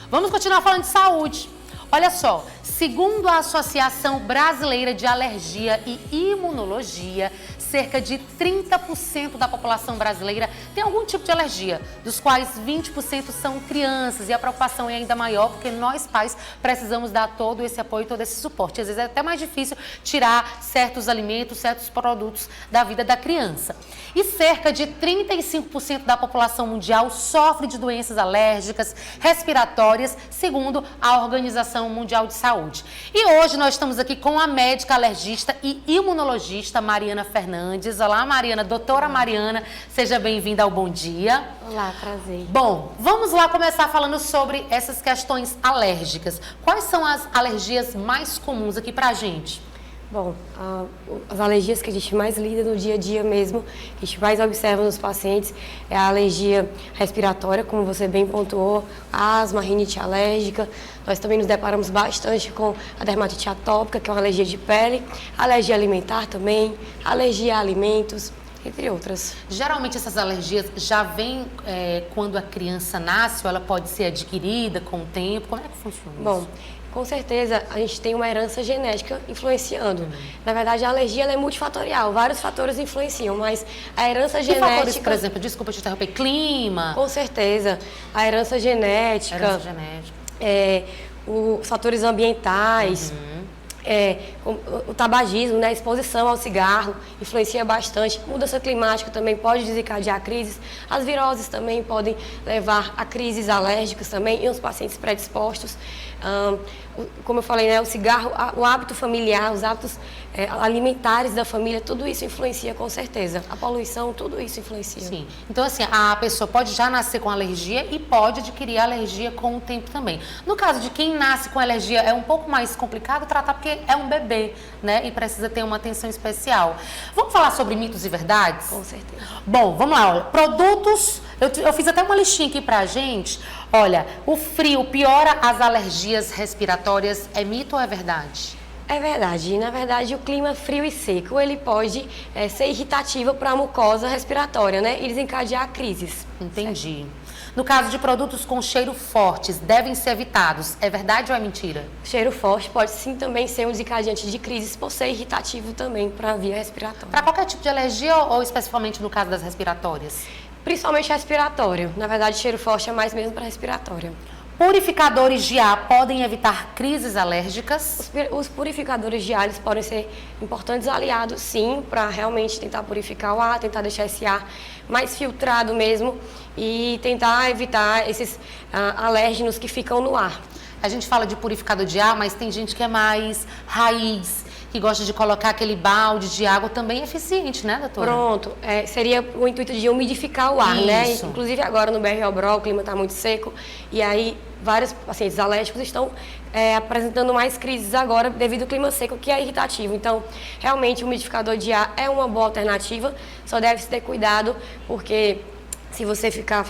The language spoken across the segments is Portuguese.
Vamos continuar falando de saúde. Olha só, segundo a Associação Brasileira de Alergia e Imunologia, cerca de 30% da população brasileira tem algum tipo de alergia, dos quais 20% são crianças. E a preocupação é ainda maior porque nós, pais, precisamos dar todo esse apoio, todo esse suporte. Às vezes é até mais difícil tirar certos alimentos, certos produtos da vida da criança. E cerca de 35% da população mundial sofre de doenças alérgicas, respiratórias, segundo a Organização Mundial de Saúde. E hoje nós estamos aqui com a médica alergista e imunologista Mariana Fernandes. Olá, Mariana, doutora Mariana, seja bem-vinda ao Bom Dia. Olá, prazer. Bom, vamos lá começar falando sobre essas questões alérgicas. Quais são as alergias mais comuns aqui pra gente? Bom, as alergias que a gente mais lida no dia a dia mesmo, que a gente mais observa nos pacientes, é a alergia respiratória, como você bem pontuou, asma, rinite alérgica. Nós também nos deparamos bastante com a dermatite atópica, que é uma alergia de pele, alergia alimentar também, alergia a alimentos, entre outras. Geralmente essas alergias já vêm quando a criança nasce ou ela pode ser adquirida com o tempo? Como é que funciona isso? Bom, com certeza, a gente tem uma herança genética influenciando. Na verdade, a alergia ela é multifatorial, vários fatores influenciam, mas a herança genética... Que fatores, por exemplo, desculpa te interromper, clima? Com certeza, a herança genética, os fatores ambientais, o tabagismo, né, a exposição ao cigarro influencia bastante. Mudança climática também pode desencadear crises. As viroses também podem levar a crises alérgicas também em uns pacientes predispostos. Como eu falei, né, o cigarro, o hábito familiar, os hábitos alimentares da família, tudo isso influencia com certeza. A poluição, tudo isso influencia. Sim. Então, assim, a pessoa pode já nascer com alergia e pode adquirir alergia com o tempo também. No caso de quem nasce com alergia, é um pouco mais complicado tratar porque é um bebê, né? E precisa ter uma atenção especial. Vamos falar sobre mitos e verdades? Com certeza. Bom, vamos lá, olha. Produtos, eu fiz até uma listinha aqui pra gente. Olha, o frio piora as alergias respiratórias, é mito ou é verdade? É verdade. Na verdade, o clima frio e seco, ele pode ser irritativo para a mucosa respiratória, né? E desencadear crises. Entendi. No caso de produtos com cheiro fortes, devem ser evitados. É verdade ou é mentira? Cheiro forte pode sim também ser um desencadeante de crises por ser irritativo também para a via respiratória. Para qualquer tipo de alergia ou especificamente no caso das respiratórias? Principalmente respiratório. Na verdade, cheiro forte é mais mesmo para respiratório. Purificadores de ar podem evitar crises alérgicas? Os purificadores de ar eles podem ser importantes aliados, sim, para realmente tentar purificar o ar, tentar deixar esse ar mais filtrado mesmo e tentar evitar esses alérgenos que ficam no ar. A gente fala de purificador de ar, mas tem gente que é mais raiz, que gosta de colocar aquele balde de água, também é eficiente, né, doutora? Pronto, seria o intuito de umidificar o ar, né? Isso. Inclusive agora no BR-Obrol o clima está muito seco e aí vários pacientes alérgicos estão apresentando mais crises agora devido ao clima seco, que é irritativo. Então, realmente o umidificador de ar é uma boa alternativa, só deve se ter cuidado porque se você ficar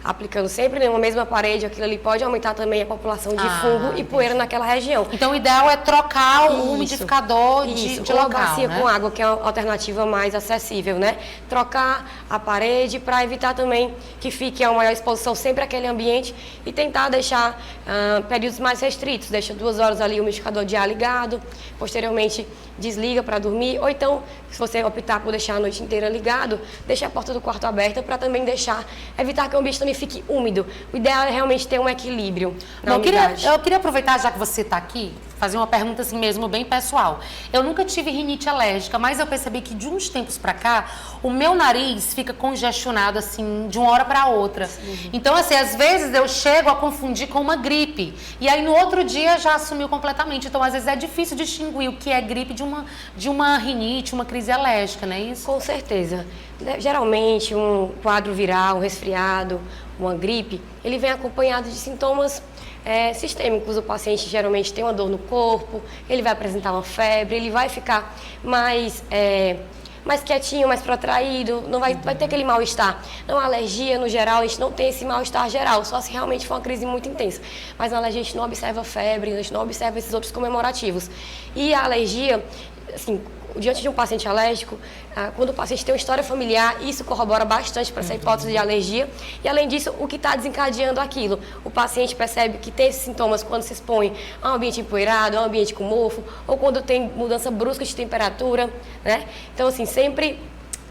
aplicando sempre em uma mesma parede, aquilo ali pode aumentar também a população de fungo e poeira naquela região. Então, o ideal é trocar o umidificador de uma local, bacia né? com água, que é uma alternativa mais acessível, né? Trocar a parede para evitar também que fique a maior exposição sempre àquele ambiente e tentar deixar períodos mais restritos. Deixa 2 horas ali o umidificador de ar ligado, posteriormente desliga para dormir, ou então, se você optar por deixar a noite inteira ligado, deixa a porta do quarto aberta para também evitar que o ambiente também fique úmido. O ideal é realmente ter um equilíbrio na umidade. Eu queria aproveitar, já que você está aqui, fazer uma pergunta assim mesmo, bem pessoal. Eu nunca tive rinite alérgica, mas eu percebi que de uns tempos para cá, o meu nariz fica congestionado assim, de uma hora para outra. Sim. Então, assim, às vezes eu chego a confundir com uma gripe. E aí, no outro dia, já assumiu completamente. Então, às vezes é difícil distinguir o que é gripe de uma rinite, uma crise alérgica, não é isso? Com certeza. Geralmente, um quadro viral, um resfriado, uma gripe, ele vem acompanhado de sintomas sistêmicos. O paciente geralmente tem uma dor no corpo, ele vai apresentar uma febre, ele vai ficar mais quietinho, mais protraído, não vai ter aquele mal-estar. Não, a alergia, no geral, a gente não tem esse mal-estar geral, só se realmente for uma crise muito intensa. Mas na alergia a gente não observa febre, a gente não observa esses outros comemorativos. E a alergia, assim, diante de um paciente alérgico, quando o paciente tem uma história familiar, isso corrobora bastante para essa hipótese de alergia. E, além disso, o que está desencadeando aquilo? O paciente percebe que tem esses sintomas quando se expõe a um ambiente empoeirado, a um ambiente com mofo, ou quando tem mudança brusca de temperatura, né? Então, assim, sempre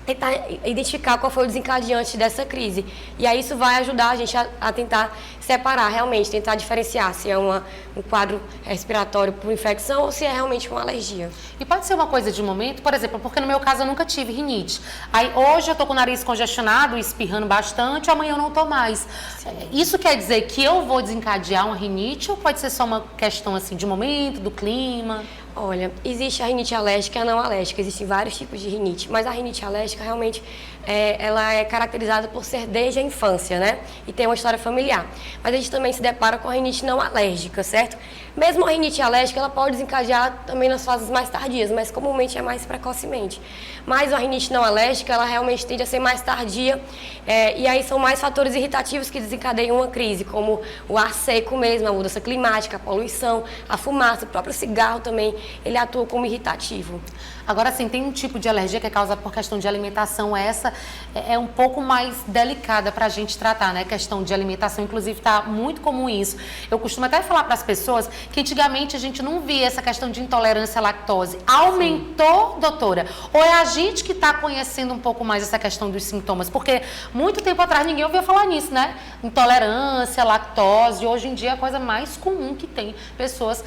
tentar identificar qual foi o desencadeante dessa crise. E aí isso vai ajudar a gente a tentar separar realmente, tentar diferenciar se é um quadro respiratório por infecção ou se é realmente uma alergia. E pode ser uma coisa de momento, por exemplo, porque no meu caso eu nunca tive rinite. Aí hoje eu tô com o nariz congestionado, espirrando bastante, amanhã eu não tô mais. Sim. Isso quer dizer que eu vou desencadear uma rinite ou pode ser só uma questão assim de momento, do clima? Olha, existe a rinite alérgica e a não alérgica, existem vários tipos de rinite, mas a rinite alérgica realmente ela é caracterizada por ser desde a infância, né? E tem uma história familiar. Mas a gente também se depara com a rinite não alérgica, certo? Mesmo a rinite alérgica, ela pode desencadear também nas fases mais tardias, mas comumente é mais precocemente. Mas a rinite não alérgica, ela realmente tende a ser mais tardia, e aí são mais fatores irritativos que desencadeiam uma crise, como o ar seco mesmo, a mudança climática, a poluição, a fumaça, o próprio cigarro também, ele atua como irritativo. Agora, assim, tem um tipo de alergia que é causada por questão de alimentação, essa é um pouco mais delicada para a gente tratar, né? Questão de alimentação, inclusive, está muito comum isso. Eu costumo até falar para as pessoas que antigamente a gente não via essa questão de intolerância à lactose. Aumentou, doutora? Ou é a gente que está conhecendo um pouco mais essa questão dos sintomas? Porque muito tempo atrás ninguém ouvia falar nisso, né? Intolerância, lactose, hoje em dia é a coisa mais comum que tem pessoas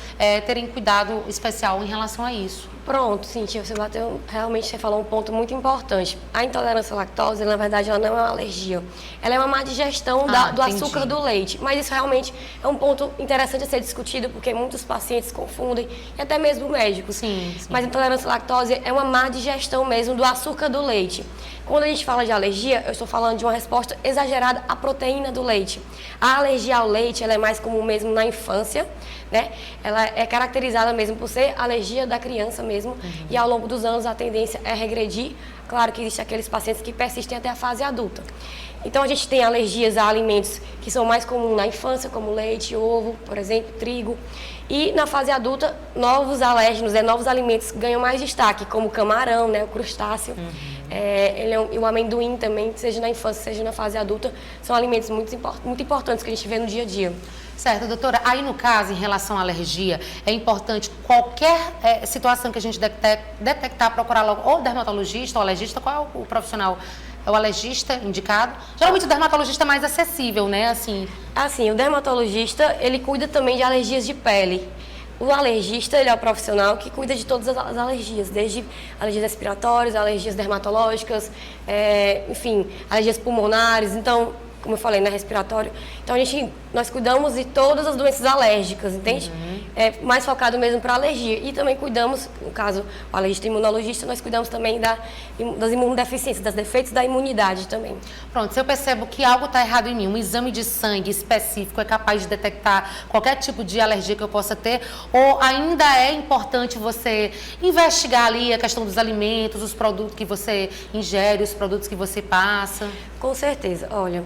terem cuidado especial em relação a isso. Pronto, Cintia, você falou um ponto muito importante. A intolerância à lactose, na verdade, ela não é uma alergia. Ela é uma má digestão do açúcar do leite. Mas isso realmente é um ponto interessante a ser discutido, porque muitos pacientes confundem, e até mesmo médicos. Sim. Mas a intolerância à lactose é uma má digestão mesmo do açúcar do leite. Quando a gente fala de alergia, eu estou falando de uma resposta exagerada à proteína do leite. A alergia ao leite, ela é mais comum mesmo na infância, né? Ela é caracterizada mesmo por ser alergia da criança mesmo, e ao longo dos anos a tendência é regredir. Claro que existem aqueles pacientes que persistem até a fase adulta. Então a gente tem alergias a alimentos que são mais comuns na infância, como leite, ovo, por exemplo, trigo. E na fase adulta, novos alérgenos, novos alimentos ganham mais destaque, como o camarão, né, o crustáceo. E o amendoim também, seja na infância, seja na fase adulta, são alimentos muito importantes que a gente vê no dia a dia. Certo, doutora. Aí, no caso, em relação à alergia, é importante qualquer situação que a gente detectar, procurar logo ou dermatologista ou alergista. Qual é o profissional? É o alergista indicado? Geralmente o dermatologista é mais acessível, né? Assim, o dermatologista, ele cuida também de alergias de pele. O alergista, ele é o profissional que cuida de todas as alergias, desde alergias respiratórias, alergias dermatológicas, enfim, alergias pulmonares. Então, como eu falei, né, respiratório. Então, nós cuidamos de todas as doenças alérgicas, entende? É mais focado mesmo para alergia. E também cuidamos, no caso, o alergista imunologista, nós cuidamos também das imunodeficiências, dos defeitos da imunidade também. Pronto, se eu percebo que algo está errado em mim, um exame de sangue específico é capaz de detectar qualquer tipo de alergia que eu possa ter, ou ainda é importante você investigar ali a questão dos alimentos, os produtos que você ingere, os produtos que você passa? Com certeza. Olha,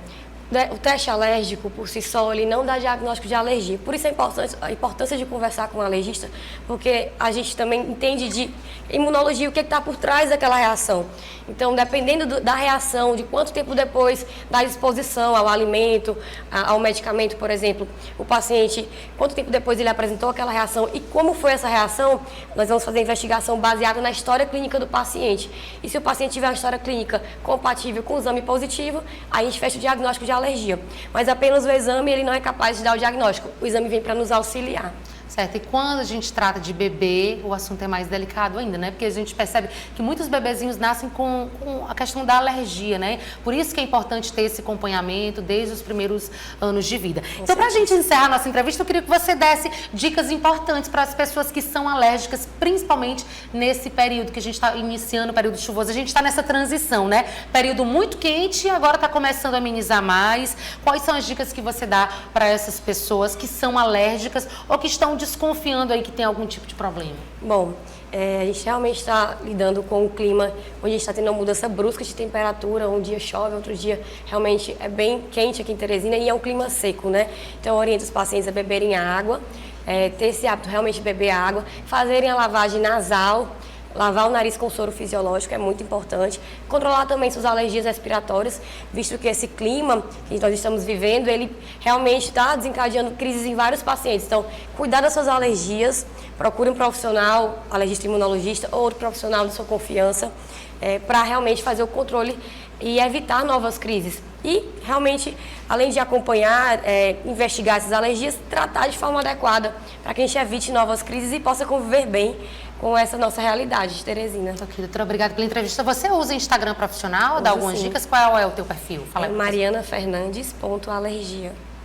o teste alérgico, por si só, ele não dá diagnóstico de alergia. Por isso a importância de conversar com um alergista, porque a gente também entende de imunologia, o que está por trás daquela reação. Então, dependendo da reação, de quanto tempo depois da exposição ao alimento, ao medicamento, por exemplo, o paciente, quanto tempo depois ele apresentou aquela reação e como foi essa reação, nós vamos fazer a investigação baseada na história clínica do paciente. E se o paciente tiver uma história clínica compatível com o exame positivo, aí a gente fecha o diagnóstico de alergia. Mas apenas o exame, ele não é capaz de dar o diagnóstico. O exame vem para nos auxiliar. Certo, e quando a gente trata de bebê, o assunto é mais delicado ainda, né? Porque a gente percebe que muitos bebezinhos nascem com a questão da alergia, né? Por isso que é importante ter esse acompanhamento desde os primeiros anos de vida. Então, para a gente encerrar a nossa entrevista, eu queria que você desse dicas importantes para as pessoas que são alérgicas, principalmente nesse período que a gente está iniciando, período chuvoso. A gente está nessa transição, né? Período muito quente e agora está começando a amenizar mais. Quais são as dicas que você dá para essas pessoas que são alérgicas ou que estão desconfiando aí que tem algum tipo de problema? Bom, a gente realmente está lidando com um clima onde a gente está tendo uma mudança brusca de temperatura, um dia chove, outro dia realmente é bem quente aqui em Teresina e é um clima seco, né? Então eu oriento os pacientes a beberem água, ter esse hábito realmente de beber água, fazerem a lavagem nasal, Lavar o nariz com soro fisiológico é muito importante. Controlar também suas alergias respiratórias, visto que esse clima que nós estamos vivendo, ele realmente está desencadeando crises em vários pacientes. Então, cuidar das suas alergias, procure um profissional, alergista imunologista ou outro profissional de sua confiança, para realmente fazer o controle e evitar novas crises. E, realmente, além de acompanhar, investigar essas alergias, tratar de forma adequada, para que a gente evite novas crises e possa conviver bem com essa nossa realidade de Teresina. Ok, doutora, obrigada pela entrevista. Você usa Instagram profissional? Dá algumas dicas? Qual é o teu perfil? Fala aí. marianafernandes.alergia.